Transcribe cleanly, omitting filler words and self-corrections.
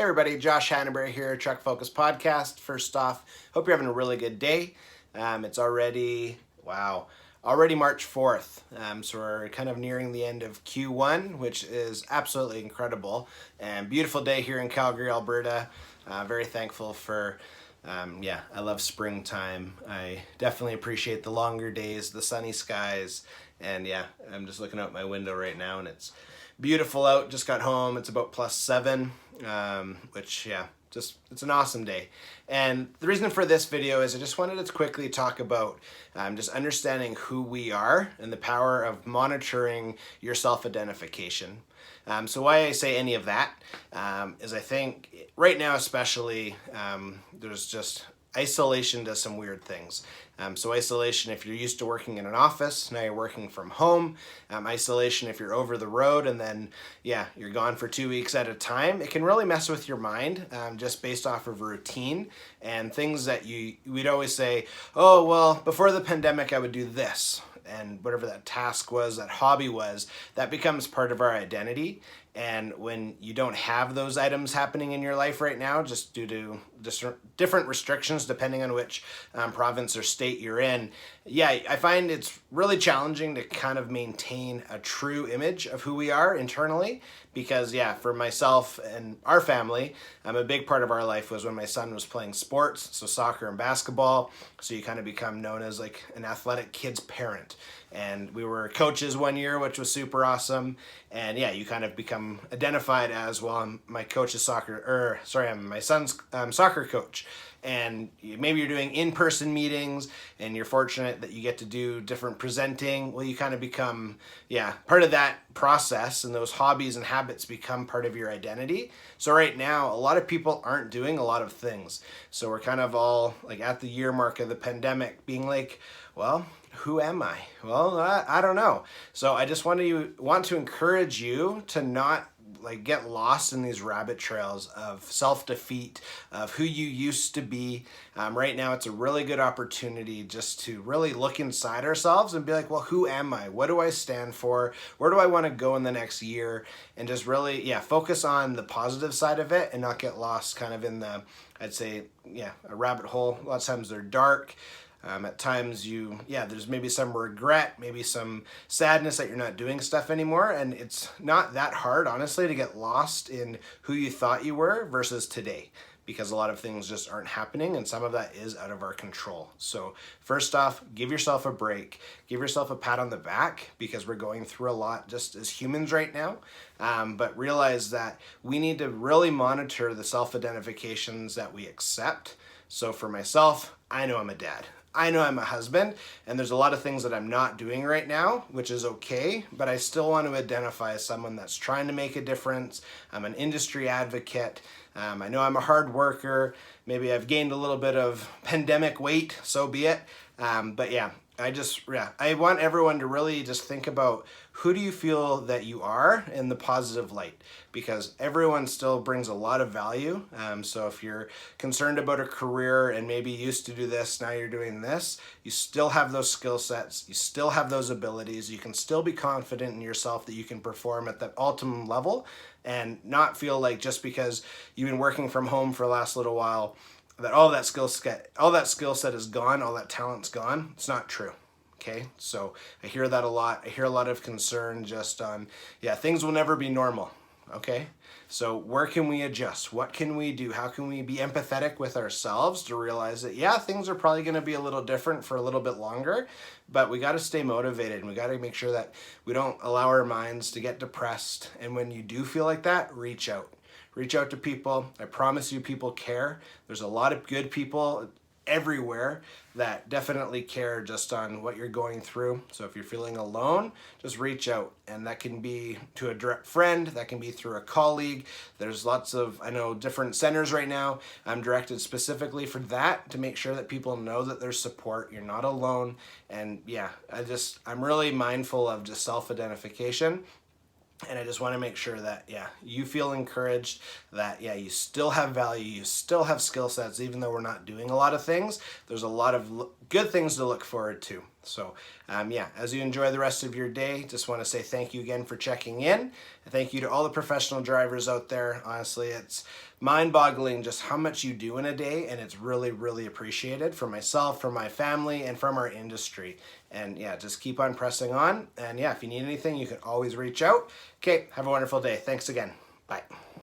Hey everybody, Josh Hannenberry here, Truck Focus Podcast. First off, hope you're having a really good day. It's already March 4th. So we're kind of nearing the end of Q1, which is absolutely incredible. And beautiful day here in Calgary, Alberta. Very thankful for, I love springtime. I definitely appreciate the longer days, the sunny skies. And I'm just looking out my window right now and it's beautiful out. Just got home. It's about +7, which it's an awesome day. And the reason for this video is I just wanted to quickly talk about just understanding who we are and the power of monitoring your self-identification. So why I say any of that is I think right now especially there's just isolation does some weird things. So isolation if you're used to working in an office, now you're working from home. Isolation if you're over the road and then you're gone for 2 weeks at a time. It can really mess with your mind just based off of routine and things that we'd always say, oh well, before the pandemic I would do this. And whatever that task was, that hobby was, that becomes part of our identity. And when you don't have those items happening in your life right now, just due to different restrictions depending on which province or state you're in, I find it's really challenging to kind of maintain a true image of who we are internally. Because for myself and our family, a big part of our life was when my son was playing sports, so soccer and basketball. So you kind of become known as like an athletic kid's parent. And we were coaches one year, which was super awesome. And you kind of become identified as, well, I'm my coach's I'm my son's soccer coach. And maybe you're doing in-person meetings and you're fortunate that you get to do different presenting. Well, you kind of become, part of that process, and those hobbies and habits become part of your identity. So right now, a lot of people aren't doing a lot of things. So we're kind of all like at the year mark of the pandemic being like, well, who am I? Well, I don't know. So I just want to encourage you to not get lost in these rabbit trails of self-defeat, of who you used to be. Right now, it's a really good opportunity just to really look inside ourselves and be like, well, who am I? What do I stand for? Where do I want to go in the next year? And just really, focus on the positive side of it and not get lost kind of in the, I'd say, a rabbit hole. A lot of times they're dark. At times there's maybe some regret, maybe some sadness that you're not doing stuff anymore. And it's not that hard, honestly, to get lost in who you thought you were versus today, because a lot of things just aren't happening and some of that is out of our control. So first off, give yourself a break, give yourself a pat on the back, because we're going through a lot just as humans right now. But realize that we need to really monitor the self-identifications that we accept. So for myself, I know I'm a dad. I know I'm a husband, and there's a lot of things that I'm not doing right now, which is okay, but I still want to identify as someone that's trying to make a difference. I'm an industry advocate. I know I'm a hard worker. Maybe I've gained a little bit of pandemic weight, so be it. I want everyone to really just think about, who do you feel that you are in the positive light? Because everyone still brings a lot of value. So if you're concerned about a career and maybe you used to do this, now you're doing this, you still have those skill sets, you still have those abilities, you can still be confident in yourself that you can perform at that ultimate level and not feel like just because you've been working from home for the last little while that all that skill set is gone, all that talent's gone. It's not true. Okay, so I hear that a lot. I hear a lot of concern just on, things will never be normal. Okay, so where can we adjust? What can we do? How can we be empathetic with ourselves to realize that, things are probably going to be a little different for a little bit longer, but we got to stay motivated and we got to make sure that we don't allow our minds to get depressed. And when you do feel like that, reach out. Reach out to people. I promise you, people care. There's a lot of good people everywhere that definitely care just on what you're going through. So if you're feeling alone, just reach out, and that can be to a direct friend, that can be through a colleague. There's lots of, I know, different centers right now I'm directed specifically for that, to make sure that people know that there's support, you're not alone. And I'm really mindful of just self-identification. And I just want to make sure that, you feel encouraged, that, you still have value, you still have skill sets, even though we're not doing a lot of things. There's a lot of good things to look forward to. So yeah, as you enjoy the rest of your day, just want to say thank you again for checking in. Thank you to all the professional drivers out there. Honestly, it's mind-boggling just how much you do in a day, and it's really, really appreciated for myself, for my family, and from our industry. And yeah, just keep on pressing on. And yeah, if you need anything, you can always reach out. Okay, have a wonderful day. Thanks again. Bye.